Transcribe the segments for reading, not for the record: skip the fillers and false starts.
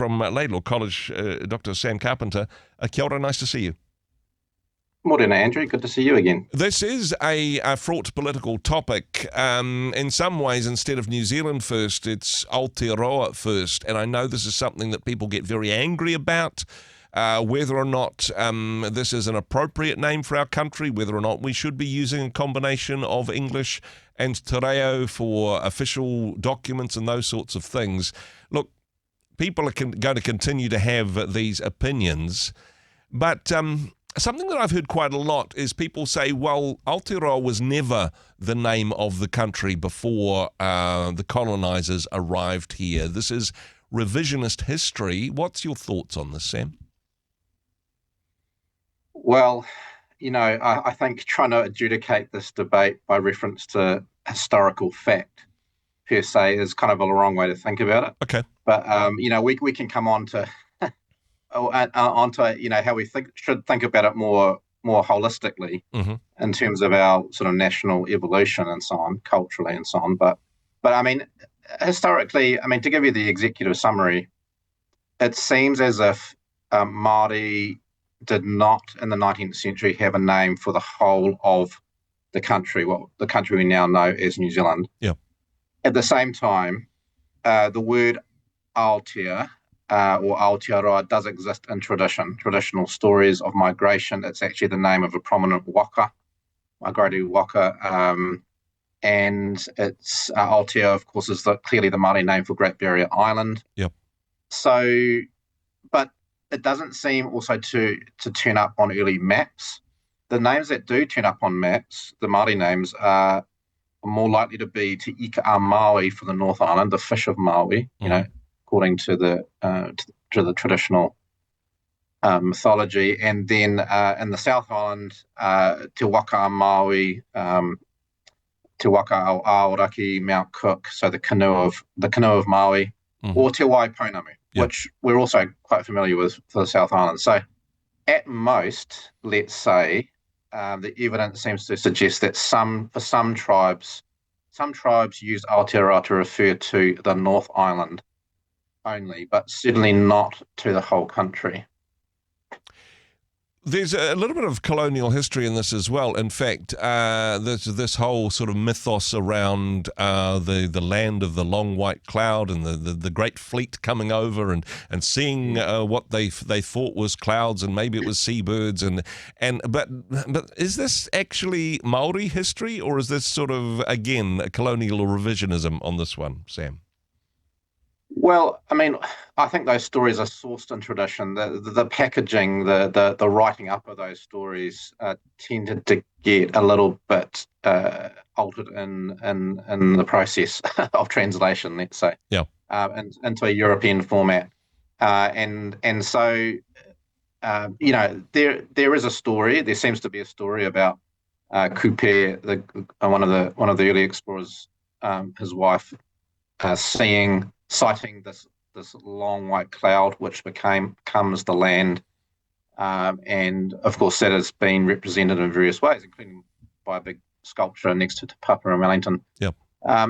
from Laidlaw College, Dr. Sam Carpenter. Kia ora, nice to see you. Morning, Andrew. Good to see you again. This is a fraught political topic. In some ways, instead of New Zealand first, it's Aotearoa first. And I know this is something that people get very angry about, whether or not this is an appropriate name for our country, whether or not we should be using a combination of English and te reo for official documents and those sorts of things. Look, people are going to continue to have these opinions, but something that I've heard quite a lot is people say, well, Aotearoa was never the name of the country before the colonisers arrived here. This is revisionist history. What's your thoughts on this, Sam? Well, I think trying to adjudicate this debate by reference to historical fact per se is kind of a wrong way to think about it. Okay. But, we can come on to onto how we should think about it more holistically in terms of our sort of national evolution and so on, culturally and so on. But I mean, historically, to give you the executive summary, it seems as if Māori did not in the 19th century have a name for the whole of the country, the country we now know as New Zealand. Yeah. At the same time, the word Aotea or Aotearoa does exist in traditional stories of migration. It's actually the name of a prominent waka, migratory waka, and it's Aotea, of course, is clearly the Māori name for Great Barrier Island. Yep. So, but it doesn't seem also to turn up on early maps. The names that do turn up on maps, the Māori names, are more likely to be Te Ika a Maui for the North Island, the fish of Maui, according to the traditional mythology, and then in the South Island, Te Waka a Maui, Te Waka o Aoraki, Mount Cook, so the canoe of Maui, or Te Waipounamu, which we're also quite familiar with for the South Island. So, at most, let's say, the evidence seems to suggest that some tribes use Aotearoa to refer to the North Island only, but certainly not to the whole country. There's a little bit of colonial history in this as well. In fact, there's this whole sort of mythos around the land of the long white cloud and the great fleet coming over and seeing what they thought was clouds, and maybe it was seabirds but is this actually Maori history, or is this sort of again a colonial revisionism on this one, Sam? Well, I think those stories are sourced in tradition. The packaging, the writing up of those stories tended to get a little bit altered in the process of translation, let's say, into a European format, and so there is a story. There seems to be a story about Kupe, one of the early explorers, his wife, citing this long white cloud, which becomes the land, and of course that has been represented in various ways, including by a big sculpture next to Te Papa in Wellington. Yep.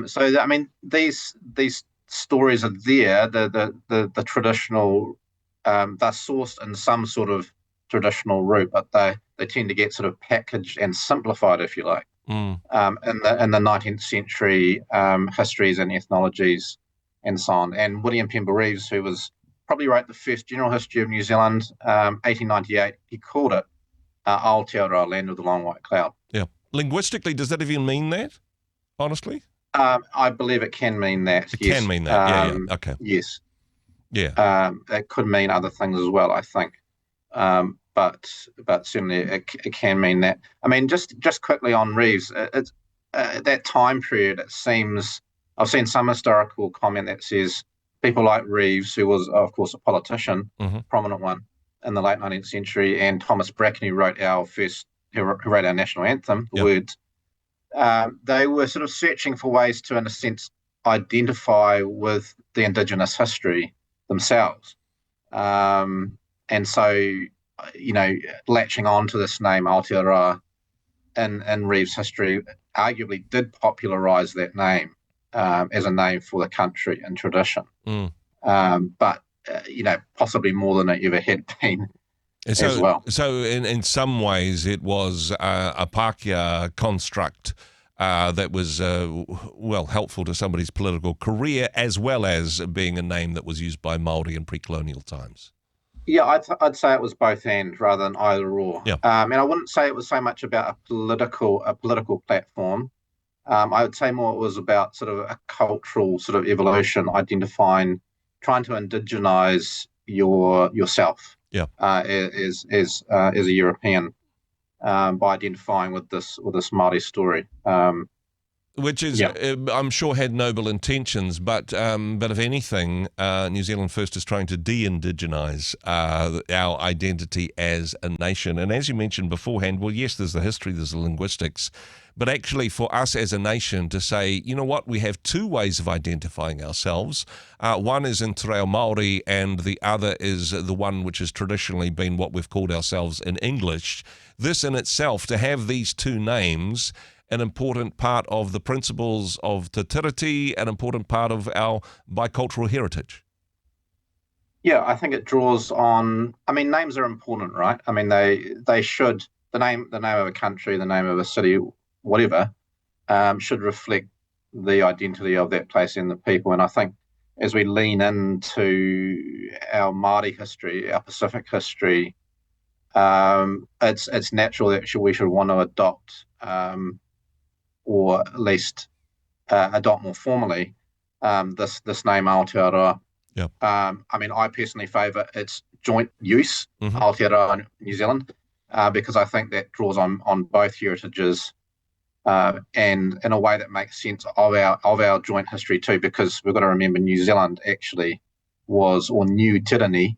So these stories are there. The traditional, they're sourced in some sort of traditional route, but they tend to get sort of packaged and simplified, if you like, in the 19th century histories and ethnologies and so on. And William Pember Reeves, who probably wrote the first general history of New Zealand, 1898, he called it Aotearoa, land of the long white cloud. Yeah. Linguistically, does that even mean that, honestly? I believe it can mean that. It can mean that, yeah. Okay. Yes. Yeah. It could mean other things as well, I think. But certainly it can mean that. Just quickly on Reeves, it's that time period, it seems, I've seen some historical comment that says people like Reeves, who was, of course, a politician, prominent one in the late 19th century, and Thomas Bracken, who wrote our national anthem, the words, they were sort of searching for ways to, in a sense, identify with the Indigenous history themselves. And so, latching on to this name, Aotearoa, in Reeves' history, arguably did popularise that name as a name for the country in tradition. But possibly more than it ever had been So, as well. So in some ways it was a Pākehā construct that was, helpful to somebody's political career, as well as being a name that was used by Māori in pre-colonial times. Yeah, I'd say it was both and rather than either or. Yeah. And I wouldn't say it was so much about a political platform. I would say more it was about sort of a cultural sort of evolution, trying to indigenize yourself. Yeah. As a European, by identifying with this Māori story. Which is, I'm sure, had noble intentions, but if anything, New Zealand First is trying to de-indigenize our identity as a nation. And as you mentioned beforehand, well, yes, there's the history, there's the linguistics, but actually for us as a nation to say, you know what, we have two ways of identifying ourselves. One is in te reo Māori, and the other is the one which has traditionally been what we've called ourselves in English. This in itself, to have these two names, an important part of the principles of Te Tiriti, an important part of our bicultural heritage. Yeah, I think it draws on. I mean, names are important, right? I mean, they should, the name of a country, the name of a city, whatever, should reflect the identity of that place and the people. And I think as we lean into our Māori history, our Pacific history, it's natural that we should want to adopt. Or at least adopt more formally this name Aotearoa. Yep. I mean, I personally favour its joint use, Aotearoa and New Zealand, because I think that draws on both heritages, and in a way that makes sense of our joint history too. Because we've got to remember, New Zealand actually New Tirani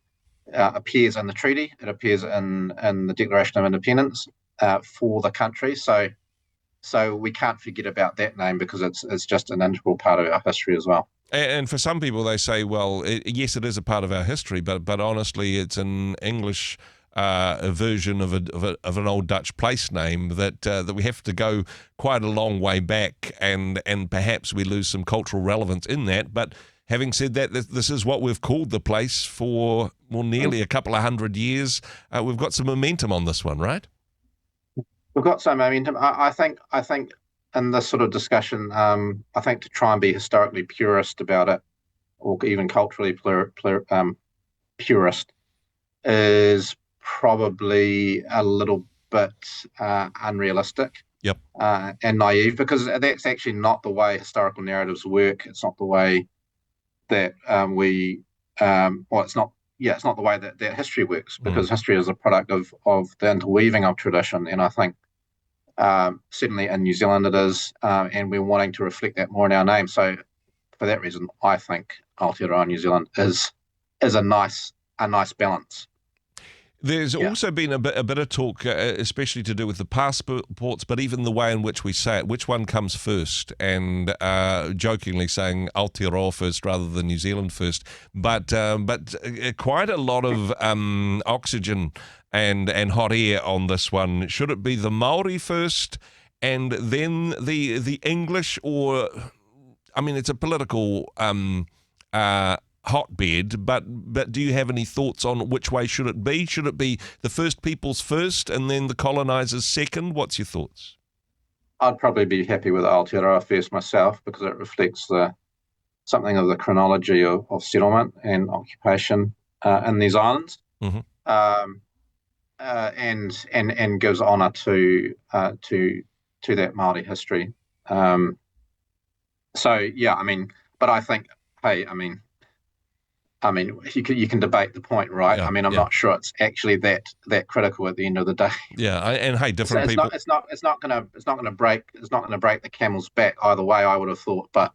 appears in the treaty. It appears in the Declaration of Independence for the country. So we can't forget about that name because it's just an integral part of our history as well. And for some people, they say, well, yes, it is a part of our history, but honestly, it's an English version of an old Dutch place name that we have to go quite a long way back, and perhaps we lose some cultural relevance in that. But having said that, this is what we've called the place for nearly a couple of 100 years. We've got some momentum on this one, right? We've got some momentum. I think in this sort of discussion, I think to try and be historically purist about it, or even culturally purist, is probably a little bit unrealistic. Yep. And naive, because that's actually not the way historical narratives work. It's not the way that it's not the way that history works, because history is a product of the interweaving of tradition. And I think certainly in New Zealand it is, and we're wanting to reflect that more in our name. So for that reason, I think Aotearoa New Zealand is a nice balance. There's also been a bit of talk, especially to do with the passports, but even the way in which we say it, which one comes first, and jokingly saying Aotearoa first rather than New Zealand first. But quite a lot of oxygen and hot air on this one. Should it be the Maori-first and then the English, or, I mean, it's a political hotbed, but do you have any thoughts on which way should it be? Should it be the first peoples first and then the colonizers second? What's your thoughts? I'd probably be happy with Aotearoa first myself, because it reflects something of the chronology of settlement and occupation in these islands, and gives honour to that Māori history. So yeah, I mean, but I think, hey, I mean, you can debate the point, right? Yeah, I mean, I'm not sure it's actually that critical at the end of the day. Yeah, and hey, different people. It's not going to break the camel's back either way, I would have thought. But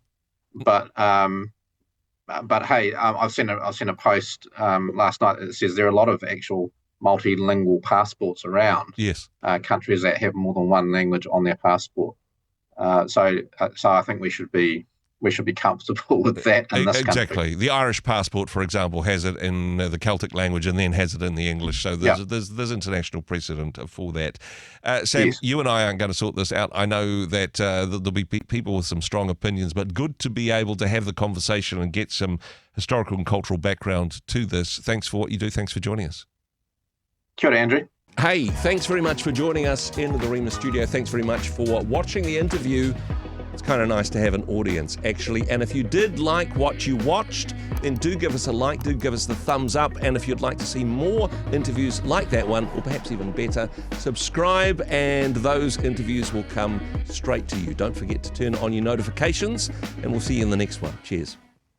hey, I've seen a post last night that says there are a lot of actual multilingual passports around. Yes. Countries that have more than one language on their passport. So I think we should be we should be comfortable with that in this country. Exactly. The Irish passport, for example, has it in the Celtic language and then has it in the English. So there's international precedent for that. Sam, Yes. you and I aren't going to sort this out. I know that there'll be people with some strong opinions, but good to be able to have the conversation and get some historical and cultural background to this. Thanks for what you do. Thanks for joining us. Kia ora, Andrew. Hey, thanks very much for joining us in the Rhema studio. Thanks very much for watching the interview. It's kind of nice to have an audience, actually. And if you did like what you watched, then do give us a like, do give us the thumbs up. And if you'd like to see more interviews like that one, or perhaps even better, subscribe and those interviews will come straight to you. Don't forget to turn on your notifications, and we'll see you in the next one. Cheers.